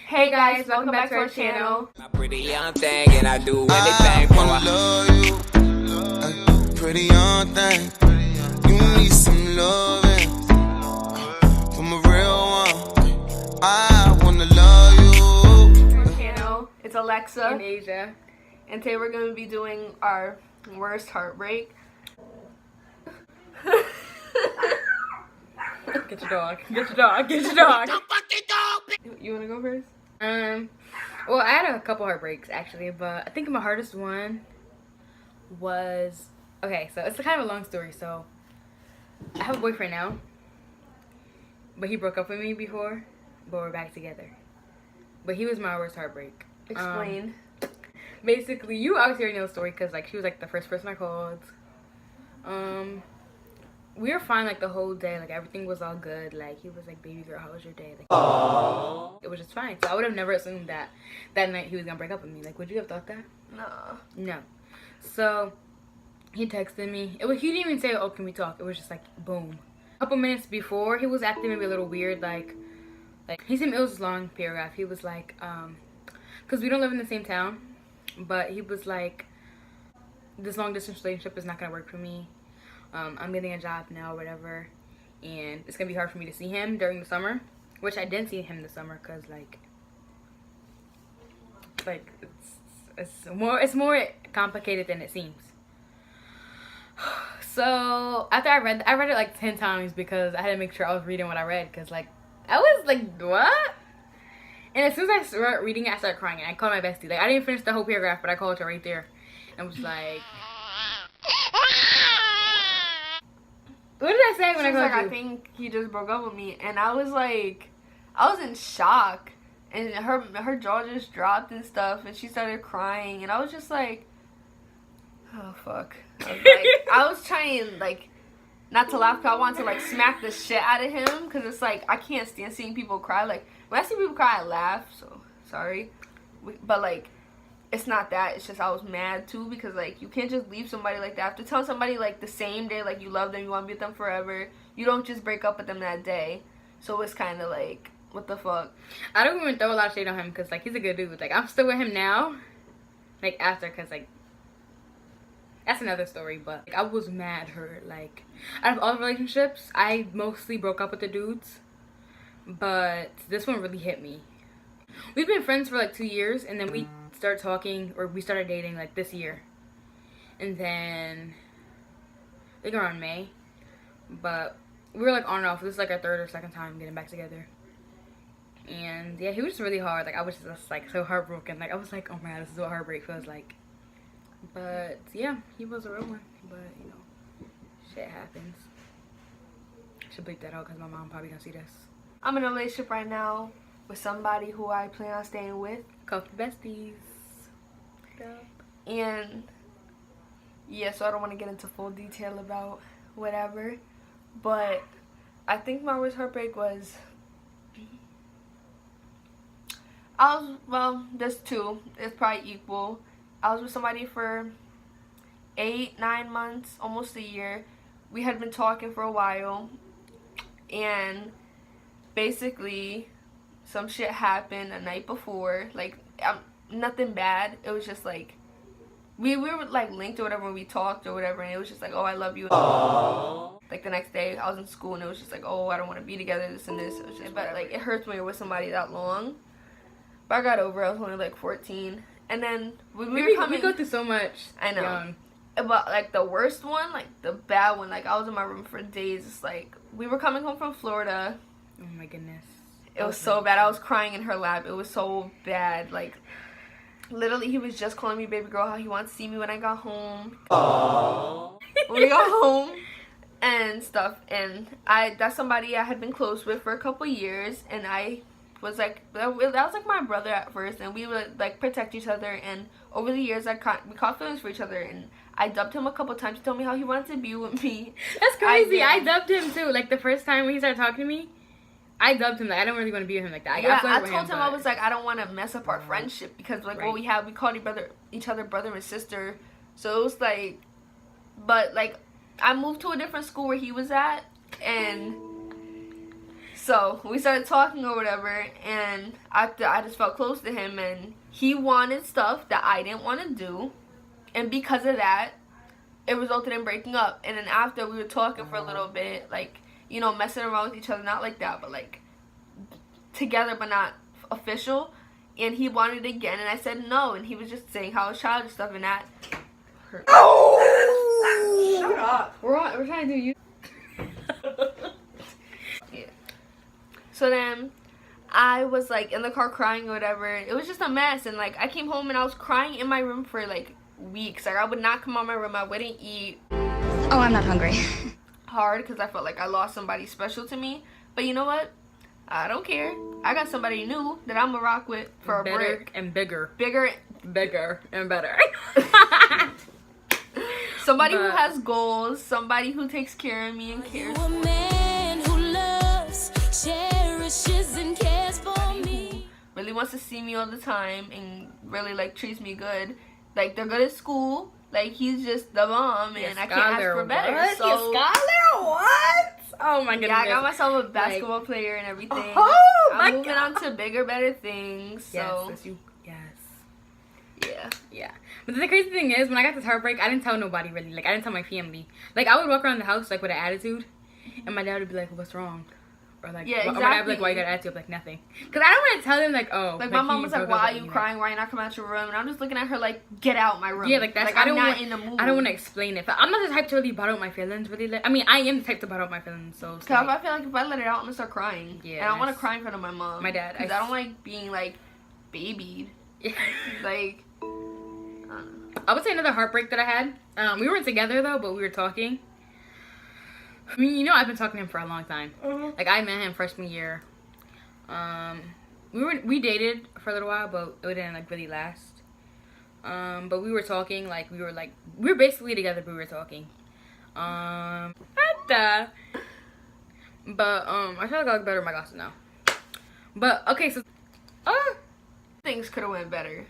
Hey guys, welcome back to our channel. My pretty young thing, and I do anything for I love you, pretty young thing. You need some loving from a real one. I wanna love you. Our channel. It's Alexa in Asia, and today we're going to be doing our worst heartbreak. Get your dog. Get your dog. Get your dog. You want to go first? Well, I had a couple heartbreaks actually, but I think my hardest one was, okay, so it's kind of a long story. So I have a boyfriend now, but he broke up with me before, but we're back together. But he was my worst heartbreak. Explain. Basically, you obviously already know the story because like she was like the first person I called. We were fine like the whole day, like everything was all good. Like he was like, "Baby girl, how was your day?" Like, aww. It was just fine. So I would have never assumed that night he was gonna break up with me. Like, would you have thought that? No. So he texted me. He didn't even say, "Oh, can we talk?" It was just like boom. A couple minutes before, he was acting maybe a little weird. Like he sent me, it was a long paragraph. He was like, because we don't live in the same town, but he was like, this long distance relationship is not gonna work for me. I'm getting a job now, whatever, and it's gonna be hard for me to see him during the summer, which I didn't see him this summer because like it's more complicated than it seems. So after I read it like 10 times because I had to make sure I was reading what I read, because like I was like, what? And as soon as I started reading it, I started crying, and I called my bestie. Like I didn't finish the whole paragraph, but I called her right there and was like, what did I say when I called you? I think he just broke up with me, and I was like, I was in shock, and her jaw just dropped and stuff, and she started crying, and I was just like, oh fuck. I was trying like not to laugh, because I wanted to like smack the shit out of him, because it's like I can't stand seeing people cry. Like when I see people cry, I laugh. So sorry, but like, it's not that, it's just I was mad too, because like you can't just leave somebody like that. After telling somebody like the same day like you love them, you want to be with them forever, you don't just break up with them that day. So it's kind of like, what the fuck. I don't even throw a lot of shade on him because like he's a good dude. Like I'm still with him now, like after, because like that's another story. But like, I was mad hurt. Like out of all the relationships, I mostly broke up with the dudes, but this one really hit me. We've been friends for like 2 years, and then we started talking, or we started dating like this year, and then I think around May, but we were like on and off. This is like our third or second time getting back together, and yeah, he was just really hard. Like I was just like so heartbroken. Like I was like, oh my god, this is what heartbreak feels like. But yeah, he was a real one. But you know, shit happens. I should bleep that out because my mom probably gonna see this. I'm in a relationship right now with somebody who I plan on staying with. Coffee besties. And yeah, so I don't want to get into full detail about whatever, but I think my worst heartbreak was, well, there's two, it's probably equal. I was with somebody for 8-9 months, almost a year. We had been talking for a while, and basically some shit happened the night before. Like nothing bad, it was just like we were like linked or whatever when we talked or whatever, and it was just like, oh, I love you. Aww. Like the next day I was in school, and it was just like, oh, I don't want to be together, this and this. It was just, but like it hurts when you're with somebody that long. But I got over it. I was only like 14, and then we go through so much. I know. Young. But like the worst one, like the bad one, like I was in my room for days. It's like we were coming home from Florida. Oh my goodness. It was so bad. I was crying in her lap. It was so bad. Like literally, he was just calling me baby girl, how he wanted to see me when I got home. Aww. When we got home and stuff. And that's somebody I had been close with for a couple years, and I was like, that was like my brother at first, and we would like protect each other, and over the years we caught feelings for each other, and I dubbed him a couple times. He told me how he wanted to be with me. That's crazy. I dubbed him too. Like the first time when he started talking to me, I dubbed him. Like I don't really want to be with him like that. Yeah, I told him I was like, I don't want to mess up our friendship, because like what we called each other brother and sister. So it was like, but like I moved to a different school where he was at, and So we started talking or whatever, and I just felt close to him, and he wanted stuff that I didn't want to do, and because of that, it resulted in breaking up. And then after, we were talking for a little bit, like, you know, messing around with each other, not like that, but like together but not official. And he wanted it again, and I said no, and he was just saying how I was childish stuff, and that hurt. Oh! Shut up. We're trying to do you. Yeah. So then I was like in the car crying or whatever. It was just a mess, and like I came home and I was crying in my room for like weeks. Like I would not come out of my room, I wouldn't eat. Oh, I'm not hungry. Hard, because I felt like I lost somebody special to me. But you know what? I don't care. I got somebody new that I'm gonna rock with for better a brick. and bigger. Bigger And better. Somebody who has goals, somebody who takes care of me and cares. A man who loves, cherishes, and cares for me. Really wants to see me all the time and really like treats me good. Like they're good at school. Like he's just the bomb, and I can't ask for better. What? So Your scholar? What? Oh my goodness. yeah, I got myself a basketball player and everything. Oh my I'm moving God. on to bigger, better things. Yes, So yes. yeah. But the crazy thing is, when I got this heartbreak, I didn't tell nobody really. Like, I didn't tell my family. Like, I would walk around the house, like, with an attitude. And my dad would be like, what's wrong? Or, like, Yeah, or my dad would be like, exactly. why you got an attitude? Like, nothing. Because I don't want to tell them, like, oh. Like my mom he was like, broke "Why up are with you me." crying? Why you not coming out your room?" And I'm just looking at her like, "Get out my room." Yeah, like, that's, I'm not in the mood. I don't want to explain it. But I'm not the type to really bottle up my feelings, really. Like, I mean, I am the type to bottle up my feelings, so. It's Cause like, I feel like if I let it out, I'm gonna start crying. Yeah, and I want to cry in front of my mom. my dad. Cause I don't like being like babied. Yeah. Like. I would say another heartbreak that I had. We weren't together though, but we were talking. I mean, you know, I've been talking to him for a long time. Like I met him freshman year. We dated for a little while, but it didn't like really last. But we were talking, like we were basically together, but we were talking. But I feel like I look better with my glasses now. But okay, so Things could have went better.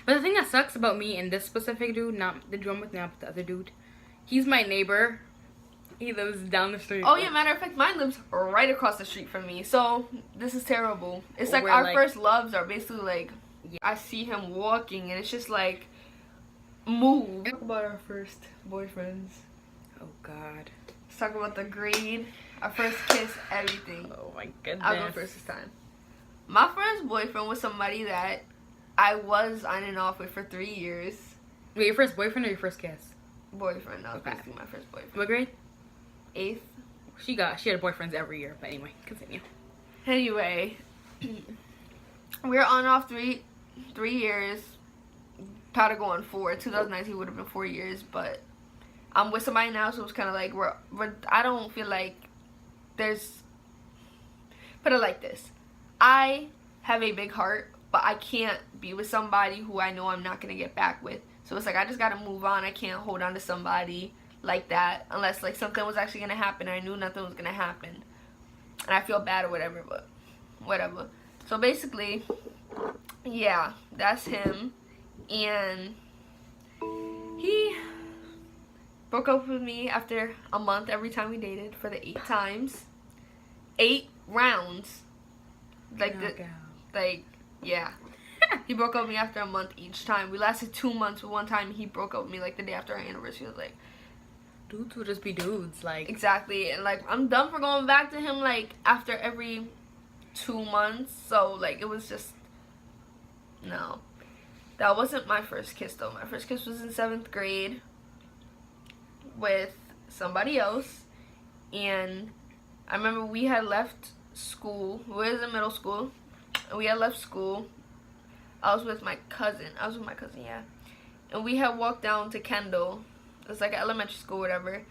but the thing that sucks about me and this specific dude, not the dude I'm with now, but the other dude, he's my neighbor. He lives down the street. Oh yeah, matter of fact, mine lives right across the street from me. So this is terrible. It's like We're, our like- first loves are basically like, I see him walking and it's just like, move. Talk about our first boyfriends. Oh God. Let's talk about the grade, our first kiss, everything. Oh my goodness. I'll go first this time. My first boyfriend was somebody that I was on and off with for 3 years. Wait, your first boyfriend or your first kiss? Boyfriend, that was Okay. basically my first boyfriend. What grade? 8th. She had boyfriends every year, but anyway, continue. Anyway, we were on and off 3 years. Probably go on 4. 2019 would have been 4 years, but I'm with somebody now, so it's kind of like I don't feel like there's. Put it like this: I have a big heart, but I can't be with somebody who I know I'm not gonna get back with. So it's like I just gotta move on. I can't hold on to somebody like that unless like something was actually gonna happen and I knew nothing was gonna happen and I feel bad or whatever, but whatever. So basically, yeah, that's him, and he broke up with me after a month every time we dated for the 8 times. 8 rounds. Like yeah. He broke up with me after a month each time. We lasted 2 months. One time he broke up with me like the day after our anniversary. I was like, dudes will just be dudes, like. exactly. And like I'm done for going back to him like after every 2 months. So like it was just no. That wasn't my first kiss though. My first kiss was in 7th grade with somebody else, and I remember we had left school. We was in middle school, and we had left school. I was with my cousin. Yeah. And we had walked down to Kendall. It was like an elementary school, whatever.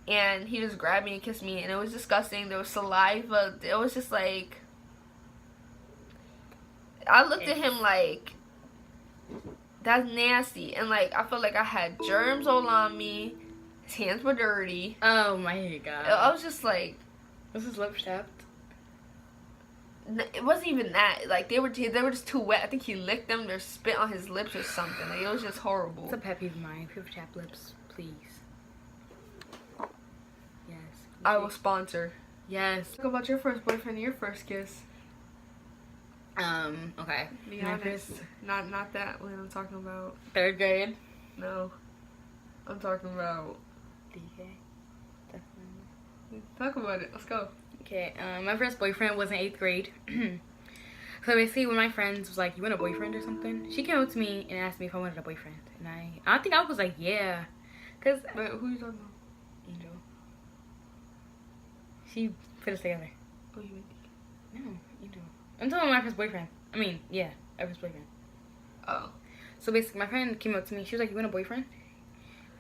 And he just grabbed me and kissed me, and it was disgusting. There was saliva. It was just like, I looked at him like, that's nasty. And like I felt like I had germs all on me. His hands were dirty. Oh my God. I was just like, Was his lip chapped? it wasn't even that. Like they were just too wet. I think he licked them. There's spit on his lips or something. Like it was just horrible. It's a pet peeve of mine. If you have chapped lips, please. Yes. I will sponsor. Yes. Talk about your first boyfriend and your first kiss. Okay. Be My honest. first- Not that one I'm talking about. 3rd grade. No. I'm talking about. DK. Talk about it. Let's go. Okay, my first boyfriend was in 8th grade. So basically, when my friends was like, "You want a boyfriend or something?" She came up to me and asked me if I wanted a boyfriend, and I think I was like, "Yeah," cause But who you talking about? Angel. She put us together. Oh, you mean? No, Angel. I'm talking about my first boyfriend. I mean, yeah, my first boyfriend. Oh. So basically, my friend came up to me. She was like, "You want a boyfriend?"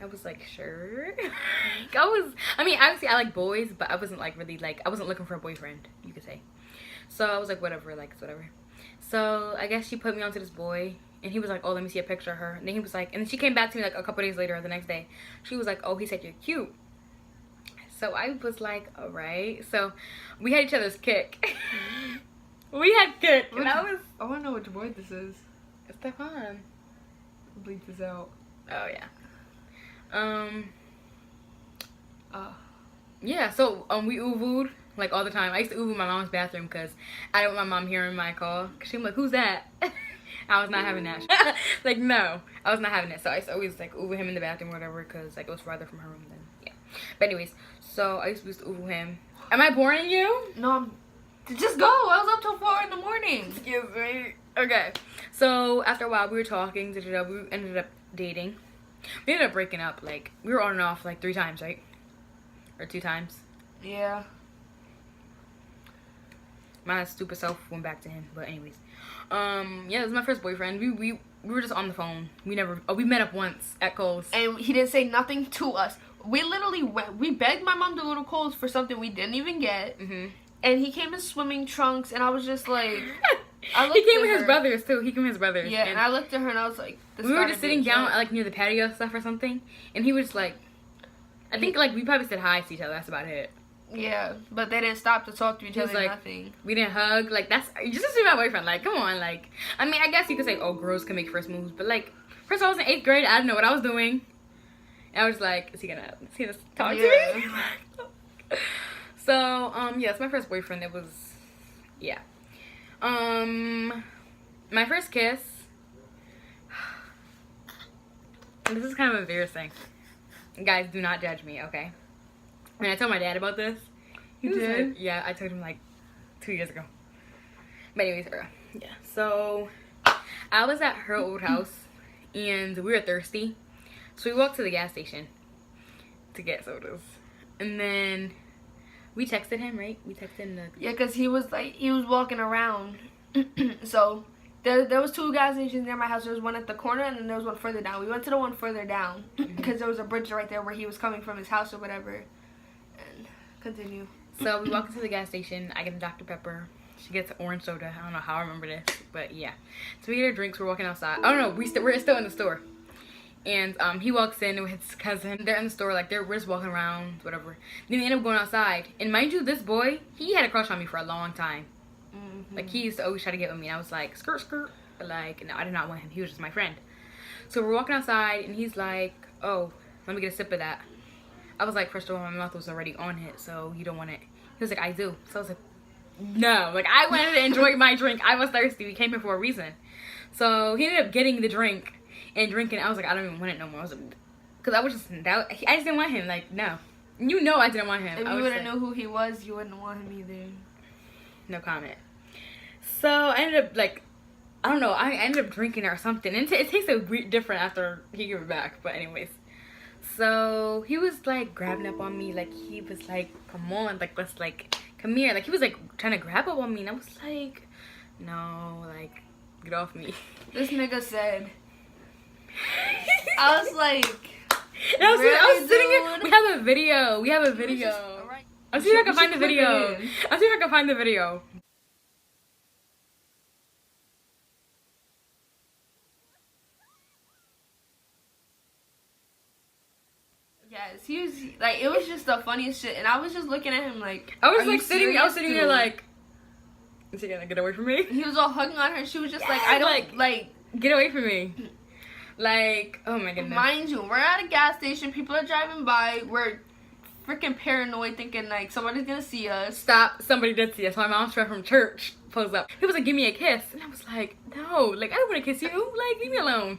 I was like, "Sure." I mean, obviously, I like boys, but I wasn't like really like, I wasn't looking for a boyfriend, you could say. So I was like, whatever, like, it's whatever. So I guess she put me onto this boy, and he was like, "Oh, let me see a picture of her." And then he was like, and then she came back to me like a couple days later, or the next day. She was like, "Oh, he said you're cute." So I was like, all right. So we had each other's kick. We had kick, and I was. I want to know which boy this is. Stefan. Bleep this out. Oh yeah. Oh. Yeah. So we uvu'd like all the time. I used to uvu my mom's bathroom because I didn't want my mom hearing my call. Cause she was like, "Who's that?" I was not having that. Like no, I was not having it. So I used to always like uvu him in the bathroom or whatever because like it was farther from her room than yeah. But anyways, so I used to uvu him. Am I boring you? No, just go. I was up till 4 in the morning. Excuse me. Okay. So after a while, we were talking. We ended up dating. We ended up breaking up. Like we were on and off like 3 times, right? Or 2 times. Yeah. My stupid self went back to him. But anyways, yeah, it was my first boyfriend. We were just on the phone. We met up once at Kohl's. And he didn't say nothing to us. We literally went. We begged my mom to go to Kohl's for something we didn't even get. Mm-hmm. And he came in swimming trunks, and I was just like, He came with his brothers too. He came with his brothers. Yeah, and I looked at her and I was like, this we were gotta just be sitting a down joke. like near the patio stuff or something, and he was like, I think like we probably said hi to each other. That's about it. Yeah, but they didn't stop to talk to each He was other. like- Nothing. We didn't hug. Like that's you just see my boyfriend. Like come on. Like I mean I guess you could say oh girls can make first moves, but like first of all I was in 8th grade. I didn't know what I was doing. And I was like, is he gonna talk to me? So yeah, it's my first boyfriend. It was yeah. My first kiss. This is kind of embarrassing. Guys, do not judge me, okay? When I told my dad about this, You was did? like, yeah, I told him like 2 years ago. But anyways, yeah. So I was at her old house and we were thirsty, so we walked to the gas station to get sodas, and then we texted him, right? We texted him the Yeah, because he was walking around. So there was 2 gas stations near my house. There was one at the corner and then there was one further down. We went to the one further down because there was a bridge right there where he was coming from his house or whatever. And continue. So we walk into the gas station. I get a Dr. Pepper. She gets an orange soda. I don't know how I remember this, but yeah. So we get our drinks. We're walking outside. Oh no, we're still in the store. And he walks in with his cousin. They're in the store, like we're just walking around, whatever. Then they end up going outside. And mind you, this boy, he had a crush on me for a long time. Mm-hmm. Like he used to always try to get with me. And I was like, skirt, skirt. But like, no, I did not want him. He was just my friend. So we're walking outside, and he's like, oh, let me get a sip of that. I was like, first of all, my mouth was already on it, so you don't want it. He was like, I do. So I was like, no. Like, I wanted to enjoy my drink. I was thirsty. We came here for a reason. So he ended up getting the drink and drinking. I was like, I don't even want it no more. I was like, because I was just, I just didn't want him. Like, no. You know I didn't want him. If I you was would have like, knew who he was, you wouldn't want him either. no comment. So I ended up, like, I don't know. I ended up drinking it or something. And it tasted weird, different after he gave it back. But anyways. So he was, like, grabbing up on me. Like, he was like, come on. Like, let's, like, come here. Like, he was, like, trying to grab up on me. And I was like, no. Like, get off me. This nigga said, I was like, And I was really, sitting here. dude? We have a video. We have a video. alright. I'll see if I can We find the should clip video. it in. I'll see if I can find the video. Yes, he was like, it was just the funniest shit, and I was just looking at him like, I was "Are you like sitting. I was serious, sitting there dude?" like, is he gonna get away from me? He was all hugging on her, and she was just like, Yes, I don't like. Get away from me. Like, oh my goodness. Mind you, we're at a gas station. People are driving by. We're freaking paranoid, thinking like somebody's gonna see us. Stop, somebody did see us. My mom's friend from church pulls up. He was like, give me a kiss. And I was like, no, like, I don't want to kiss you. Like, leave me alone.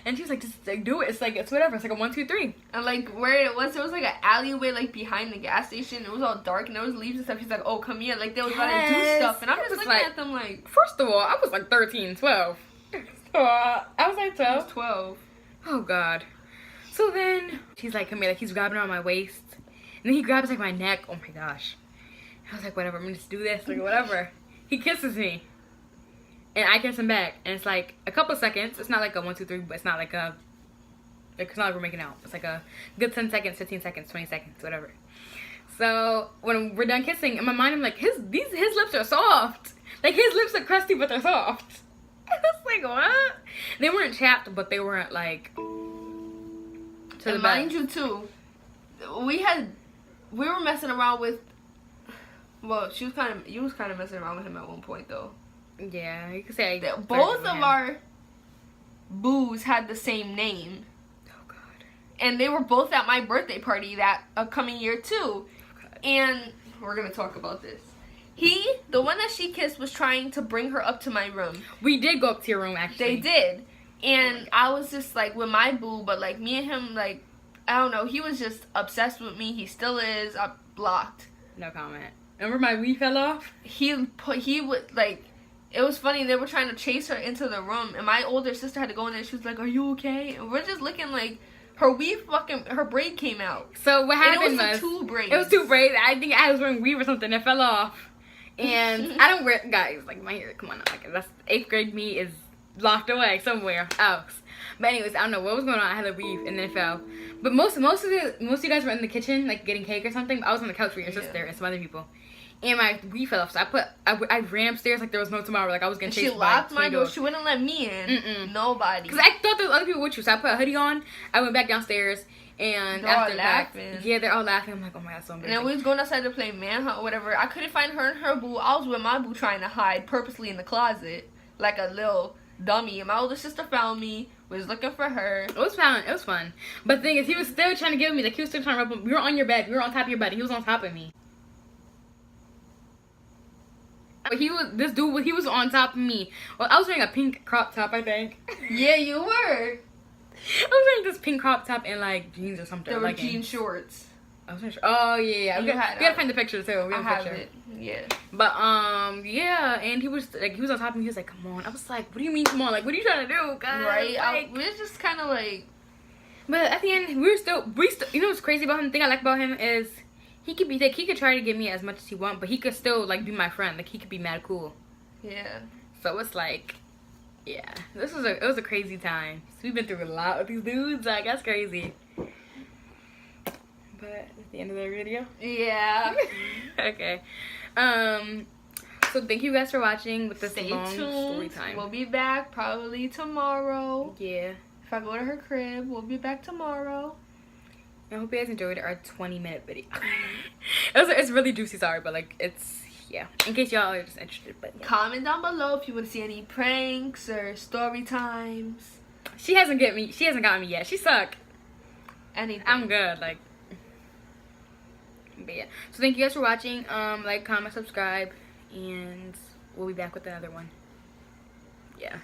And she was like, just like, do it. It's like, it's whatever. It's like a 1, 2, 3. And like where it was like an alleyway like behind the gas station. It was all dark and there was leaves and stuff. He's like, oh, come here. Like they was about to do stuff. And I'm just looking like, at them like. First of all, I was like 13, 12. So I was like 12. I was 12. Oh God. So then he's like, come here. Like he's grabbing around my waist. And then he grabs like my neck. Oh my gosh. I was like, whatever. I'm gonna just do this. Like whatever. He kisses me. And I kiss him back. And it's like a couple seconds. It's not like a 1, 2, 3, but it's not like a, like, it's not like we're making out. It's like a good 10 seconds, 15 seconds, 20 seconds, whatever. So when we're done kissing, in my mind I'm like, his lips are soft. Like his lips are crusty, but they're soft. I was like, what? They weren't chapped, but they weren't like to the And mind you too, we were messing around with. Well, you was kind of messing around with him at one point though. Yeah, you could say both of our boos had the same name. Oh God. And they were both at my birthday party that upcoming year too. Oh, God. And we're gonna talk about this. The one that she kissed, was trying to bring her up to my room. We did go up to your room actually. They did. And I was just like with my boo, but like me and him, like, I don't know, he was just obsessed with me. He still is. I blocked. No comment. Remember my weave fell off? He would like. It was funny. They were trying to chase her into the room, and my older sister had to go in there. She was like, "Are you okay?" And we're just looking like her her braid came out. So what happened was 2 braids. It was 2 braids. I think I was wearing weave or something that fell off. And I don't wear, guys, like my hair, come on, like that's 8th grade me is locked away somewhere else. But anyways, I don't know what was going on. I had a weave and then it fell. But most of you guys were in the kitchen, like getting cake or something. I was on the couch with your sister and some other people. And my weave fell off, so I ran upstairs like there was no tomorrow. Like I was gonna chase. She locked my door. She wouldn't let me in. Nobody. Because I thought there was other people with you, so I put a hoodie on. I went back downstairs, and they're after all that, laughing. yeah, they're all laughing. I'm like, oh my God, so embarrassing. And then we was going outside to play manhunt or whatever. I couldn't find her and her boo. I was with my boo trying to hide purposely in the closet like a little dummy. And my older sister found me. Was looking for her. It was fun. It was fun. But the thing is, he was still trying to get me. Like he was still trying to rub. We were on your bed. We were on top of your bed. And he was on top of me. But he was on top of me. Well, I was wearing a pink crop top, I think. Yeah, you were. I was wearing this pink crop top and like jeans or something. There were jean shorts. I wasn't sure. Oh yeah. We gotta find the picture too. I have it. Yeah. But yeah, and he was on top of me. He was like, "Come on." I was like, "What do you mean, come on? Like, what are you trying to do, guys?" Right. Like, we was just kind of like. But at the end, we still. You know what's crazy about him? The thing I like about him is he could be like he could try to give me as much as he want, but he could still like be my friend. Like he could be mad cool. Yeah. So it's like, yeah, it was a crazy time. So we've been through a lot with these dudes. Like that's crazy. But at the end of the video. Yeah. Okay. So thank you guys for watching with this long story time. We'll be back probably tomorrow. Yeah. If I go to her crib, we'll be back tomorrow. I hope you guys enjoyed our 20-minute video. It's really juicy, sorry, but like it's yeah. In case y'all are just interested, but yeah. Comment down below if you want to see any pranks or story times. She hasn't gotten me yet. She suck. Anything. I'm good, like. But yeah. So thank you guys for watching. Like, comment, subscribe, and we'll be back with another one. Yeah.